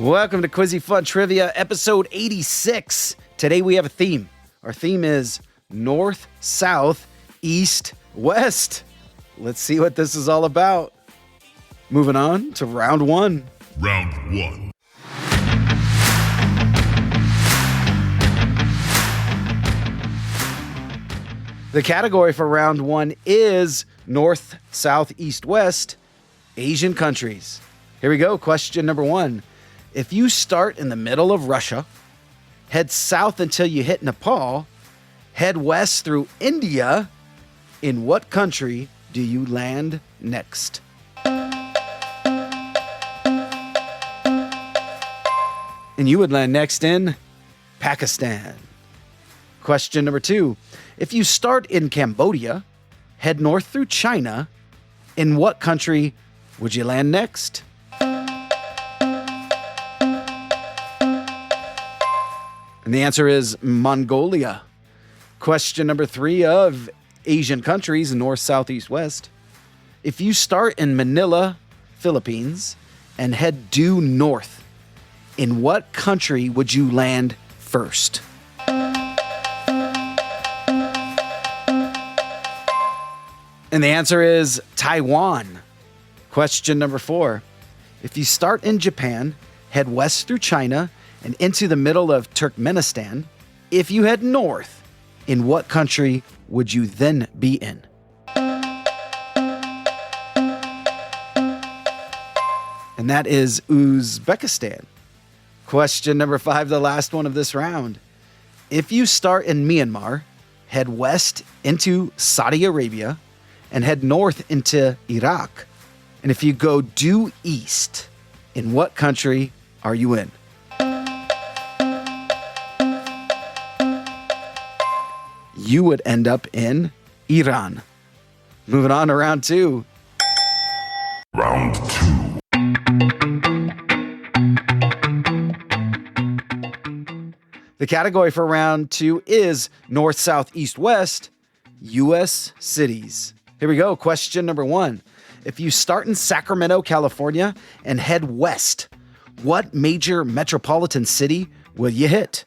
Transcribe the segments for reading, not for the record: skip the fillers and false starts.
Welcome to Quizzy Fun Trivia, episode 86. Today we have a theme. Our theme is North, South, East, West. Let's see what this is all about. Moving on to round one. Round one. The category for round one is North, South, East, West, Asian countries. Here we go. Question number one. If you start in the middle of Russia, head south until you hit Nepal, head west through India, in what country do you land next? And you would land next in Pakistan. Question number two. If you start in Cambodia, head north through China, in what country would you land next? And the answer is Mongolia. Question number three of Asian countries, North, South, East, West. If you start in Manila, Philippines, and head due north, in what country would you land first? And the answer is Taiwan. Question number four. If you start in Japan, head west through China, and into the middle of Turkmenistan, if you head north, in what country would you then be in? And that is Uzbekistan. Question number five, the last one of this round. If you start in Myanmar, head west into Saudi Arabia, and head north into Iraq, and if you go due east, in what country are you in? You would end up in Iran. Moving on to round two. Round two. The category for round two is North, South, East, West, U.S. cities. Here we go. Question number one. If you start in Sacramento, California, and head west, what major metropolitan city will you hit?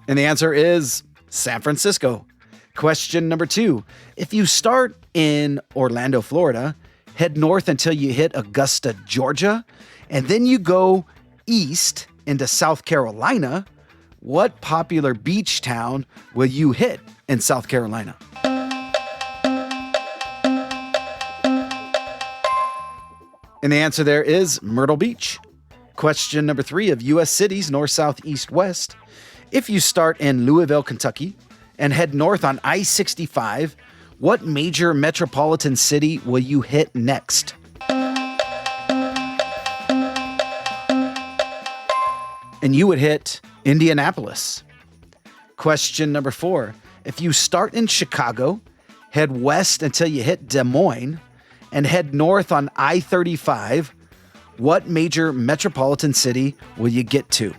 And the answer is San Francisco. Question number two. If you start in Orlando, Florida, head north until you hit Augusta, Georgia, and then you go east into South Carolina, what popular beach town will you hit in South Carolina? And the answer there is Myrtle Beach. Question number three of U.S. cities, North, South, East, West. If you start in Louisville, Kentucky, and head north on I-65, what major metropolitan city will you hit next? And you would hit Indianapolis. Question number four. If you start in Chicago, head west until you hit Des Moines, and head north on I-35, what major metropolitan city will you get to?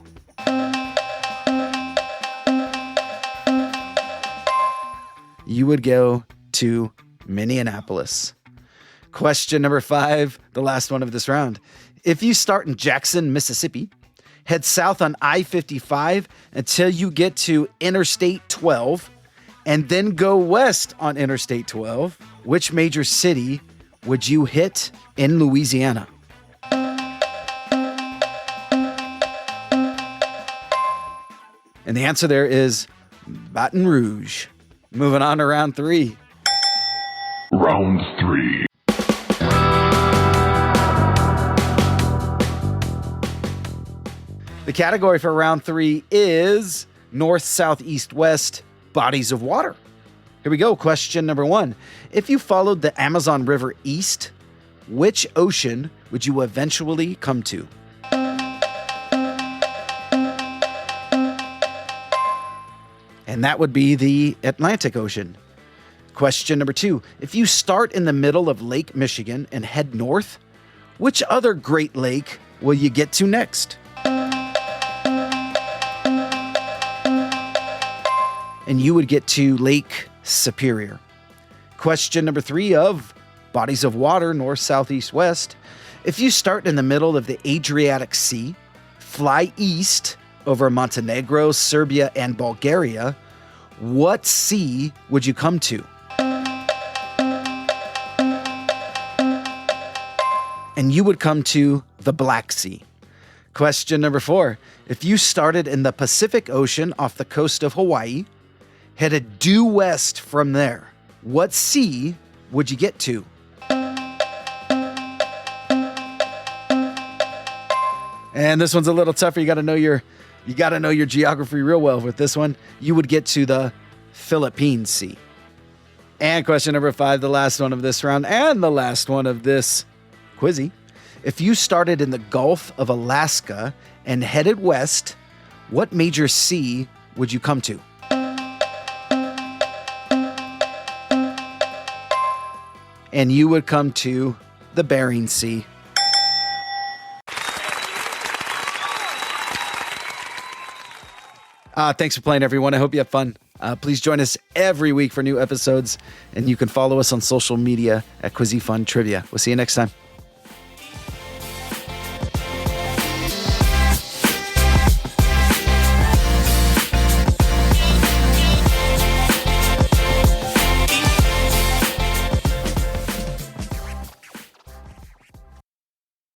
You would go to Minneapolis. Question number five, the last one of this round. If you start in Jackson, Mississippi, head south on I-55 until you get to Interstate 12, and then go west on Interstate 12, which major city would you hit in Louisiana? And the answer there is Baton Rouge. Moving on to round three. Round three. The category for round three is North, South, East, West, bodies of water. Here we go. Question number one. If you followed the Amazon River east, which ocean would you eventually come to? And that would be the Atlantic Ocean. Question number two. If you start in the middle of Lake Michigan and head north, which other Great Lake will you get to next? And you would get to Lake Superior. Question number three of bodies of water, north, south, east, west. If you start in the middle of the Adriatic Sea, fly east over Montenegro, Serbia, and Bulgaria, what sea would you come to? And you would come to the Black Sea. Question number 4. If you started in the Pacific Ocean off the coast of Hawaii, headed due west from there, what sea would you get to? And this one's a little tougher. You got to know your geography real well with this one. You would get to the Philippine Sea. And question number 5, the last one of this round and the last one of this Quizzy. If you started in the Gulf of Alaska and headed west, what major sea would you come to? And you would come to the Bering Sea. Thanks for playing, everyone. I hope you have fun. Please join us every week for new episodes, and you can follow us on social media at Quizzy Fun Trivia. We'll see you next time.